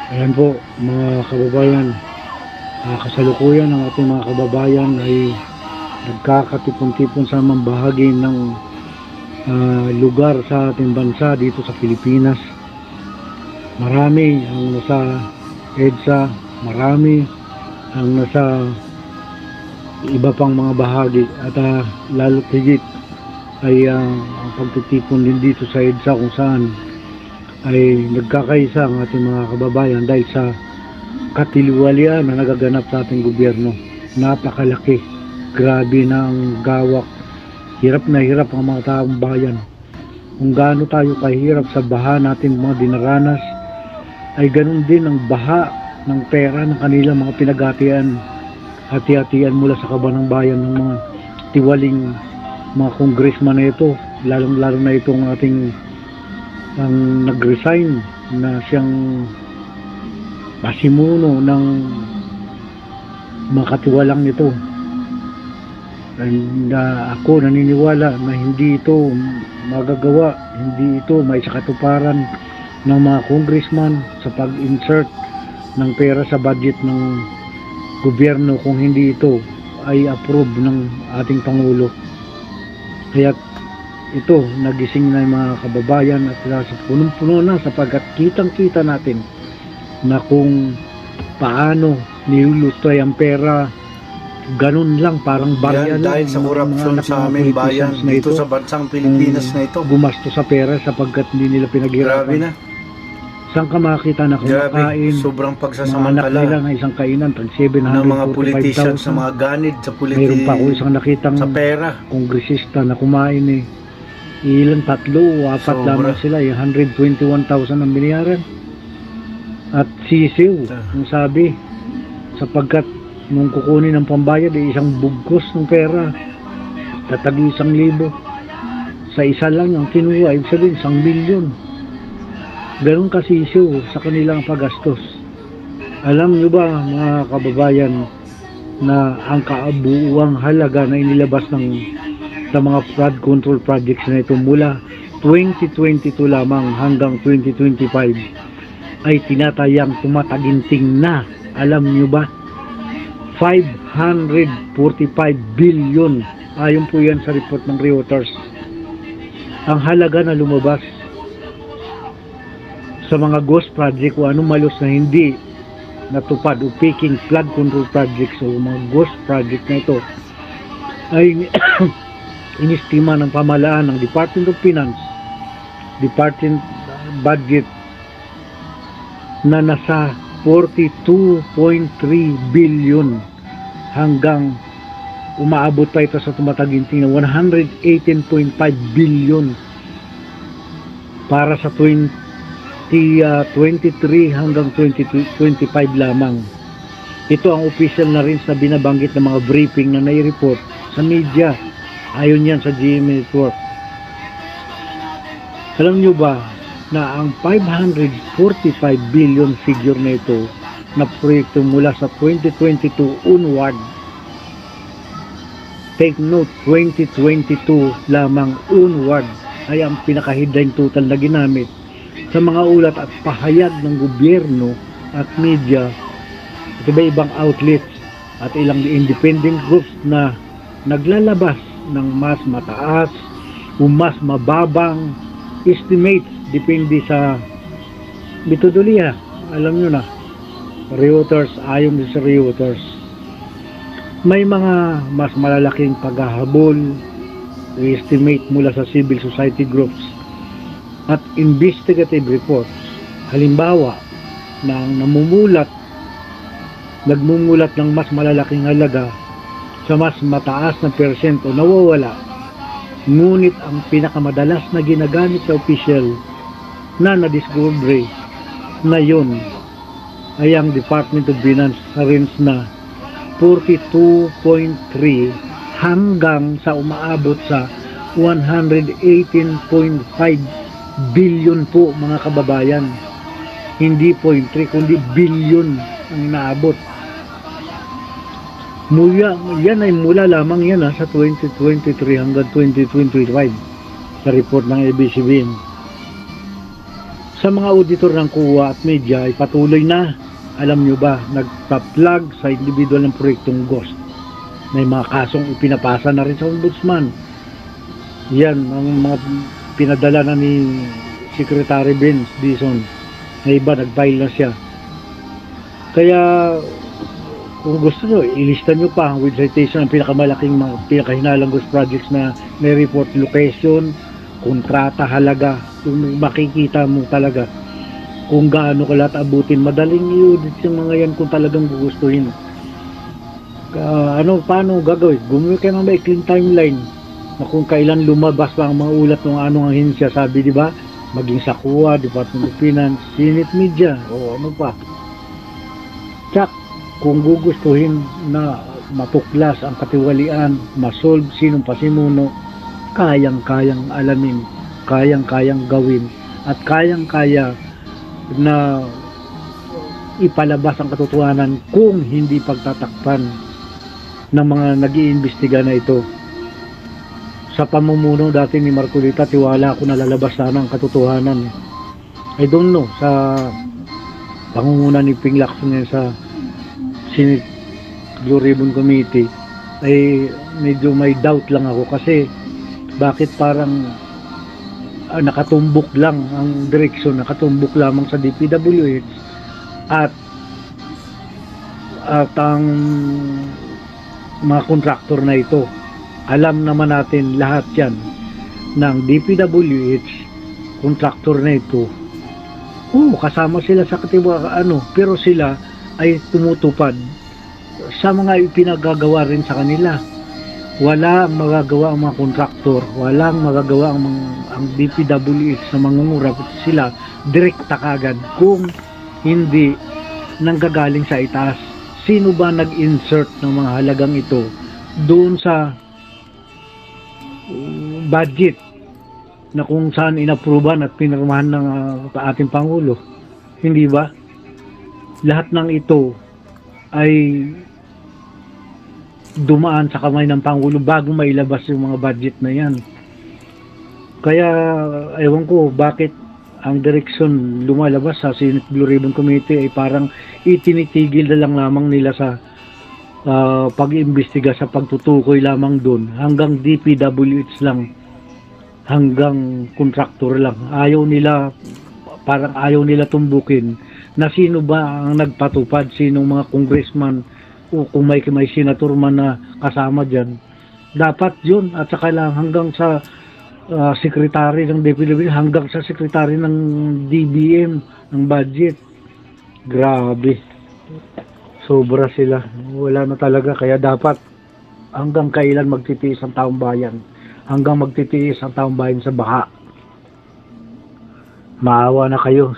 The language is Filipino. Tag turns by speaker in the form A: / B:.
A: Ayan po mga kababayan, kasalukuyan ng ating mga kababayan ay nagkakatipon-tipon sa mga bahagi ng lugar sa ating bansa dito sa Pilipinas. Marami ang nasa EDSA, marami ang nasa iba pang mga bahagi, at lalo higit ay ang pagtitipon din dito sa EDSA kung saan ay nagkakaisa ang ating mga kababayan dahil sa katiliwalian na nagaganap sa ating gobyerno. Napakalaki, grabe na ang gawak, hirap na hirap ang mga taong bayan. Kung gaano tayo kahirap sa baha natin mga dinaranas, ay ganun din ang baha ng pera ng kanilang mga pinagatian, hati-hatian mula sa kaban ng bayan ng mga tiwaling mga congressman na ito, lalong-lalo na itong ating ang nag-resign na siyang pasimuno ng mga katiwalang nito. And ako naniniwala na hindi ito magagawa, hindi ito may sakatuparan ng mga congressman sa pag-insert ng pera sa budget ng gobyerno kung hindi ito ay approve ng ating Pangulo. Kaya ito, nagising na yung mga kababayan at sa punong-puno na, sapagkat kitang-kita natin na kung paano nilulutoy ang pera, ganun lang, parang barya lang.
B: Dahil sa korupsyon sa aming bayan dito sa bansang Pilipinas na ito.
A: Gumasto sa pera sapagkat hindi nila pinaghirapan.
B: Grabe na.
A: Saan ka makakita na kumakain?
B: Sobrang pagsasamantala.
A: Mga anak nila na isang kainan, tag 745,000.
B: Ng mga politicians, sa mga ganid, sa
A: Mayroon pa ako isang nakitang
B: sa pera.
A: Kongresista na kumain ilan, 3 o 4 lamang sila, 121,000 ang binayaran. At sisiw, ang sabi, sapagkat nung kukunin ng pambayad isang bugkos ng pera, tatag 1,000. Sa isa lang ang kinuha, ibig sabihin 1 milyon. Ganun kasisiw sa kanilang paggastos. Alam nyo ba mga kababayan na ang kaabuuang halaga na inilabas sa mga flood control projects na ito mula 2022 lamang hanggang 2025 ay tinatayang tumataginting na, alam nyo ba, 545 billion. Ayon po yan sa report ng Reuters. Ang halaga na lumabas sa mga ghost project o anong malos na hindi natupad o peaking flood control projects o mga ghost project na ito ay inistima ng pamahalaan ng Department of Finance, Department Budget, na nasa 42.3 billion hanggang umaabot pa ito sa tumataginting na 118.5 billion para sa 2023 hanggang 2025 lamang. Ito ang official na rin sa binabanggit ng mga briefing na nai-report sa media. Ayon yan sa GMA Network. Alam nyo ba na ang 545 billion figure na ito na proyekto mula sa 2022 onward, take note, 2022 lamang onward, ay ang pinaka-headline total na ginamit sa mga ulat at pahayag ng gobyerno at media at iba-ibang outlets at ilang independent groups na naglalabas ng mas mataas o mas mababang estimates depende sa metodolohiya. Alam nyo na, Reuters, ayon sa Reuters, may mga mas malalaking paghahabol, estimate mula sa civil society groups at investigative reports. Halimbawa, na nagmumulat ng mas malalaking halaga sa mas mataas na persento nawawala. Ngunit ang pinakamadalas na ginagamit sa official na na-discovery na yun ay ang Department of Finance sa range na 42.3 hanggang sa umaabot sa 118.5 billion po mga kababayan. Hindi 0.3 kundi billion ang naabot. Yan ay mula lamang yan sa 2023 hanggang 2025 sa report ng ABS-CBN. Sa mga auditor ng kuwa at media ay patuloy na, alam nyo ba, nagpa-plug sa individual ng proyektong Ghost. May mga kasong ipinapasa na rin sa ombudsman. Yan ang mga pinadala na ni Secretary Vince Dizon. Na iba, nag-file na siya. Kaya kung gusto nyo, ilista nyo pa with citation ang pinakamalaking mga pinakahinalang ghost projects na may report location, kontrata, halaga. Yung makikita mo talaga kung gaano ka lahat abutin. Madaling i-audit yung mga yan kung talagang gugustuhin. Paano gagawin? Gumawa kayo ng maikling timeline na kung kailan lumabas pa ang mga ulat ng anong ahensya, sabi di ba? Maging sa kuwa, Department of Finance, Senate Media, o ano pa. Tsak, kung gugustuhin na matuklas ang katiwalian, masolve sinong pasimuno, kayang-kayang alamin, kayang-kayang gawin, at kayang-kaya na ipalabas ang katotohanan kung hindi pagtatakpan ng mga nag-iimbestiga na ito. Sa pamumuno dati ni Marcolita, tiwala ako na lalabas sana ang katotohanan. I don't know, sa pangunguna ni Ping Lacson sa Senate Blue Ribbon Committee, ay medyo may doubt lang ako kasi bakit parang nakatumbok lang ang direksyon, nakatumbok lamang sa DPWH at ang mga kontraktor na ito. Alam naman natin lahat yan ng DPWH, kontraktor na ito. Kasama sila sa pero sila ay tumutupad sa mga ipinagagawa rin sa kanila. Wala ang magagawa ang mga kontraktor, wala ang magagawa ang DPWH sa mangungura, sila direkta kagad kung hindi nanggagaling sa itaas. Sino ba nag-insert ng mga halagang ito doon sa budget na kung saan inapruban at pinirmahan ng ating Pangulo? Hindi ba? Lahat ng ito ay dumaan sa kamay ng Pangulo bago mailabas yung mga budget na yan. Kaya ewan ko bakit ang direksyon lumalabas sa Senate Blue Ribbon Committee ay parang itinitigil na lang lamang nila sa pag-iimbestiga, sa pagtutukoy lamang doon hanggang DPWH lang, hanggang kontraktor lang. Parang ayaw nila tumbukin na sino ba ang nagpatupad, sinong mga congressman o kung may senator man na kasama dyan. Dapat yun, at saka lang hanggang sa secretary ng DPWH, hanggang sa secretary ng DBM ng budget. Grabe, sobra sila, wala na talaga. Kaya dapat hanggang kailan magtitiis ang taong bayan, hanggang magtitiis ang taong bayan sa baha. Maawa na kayo.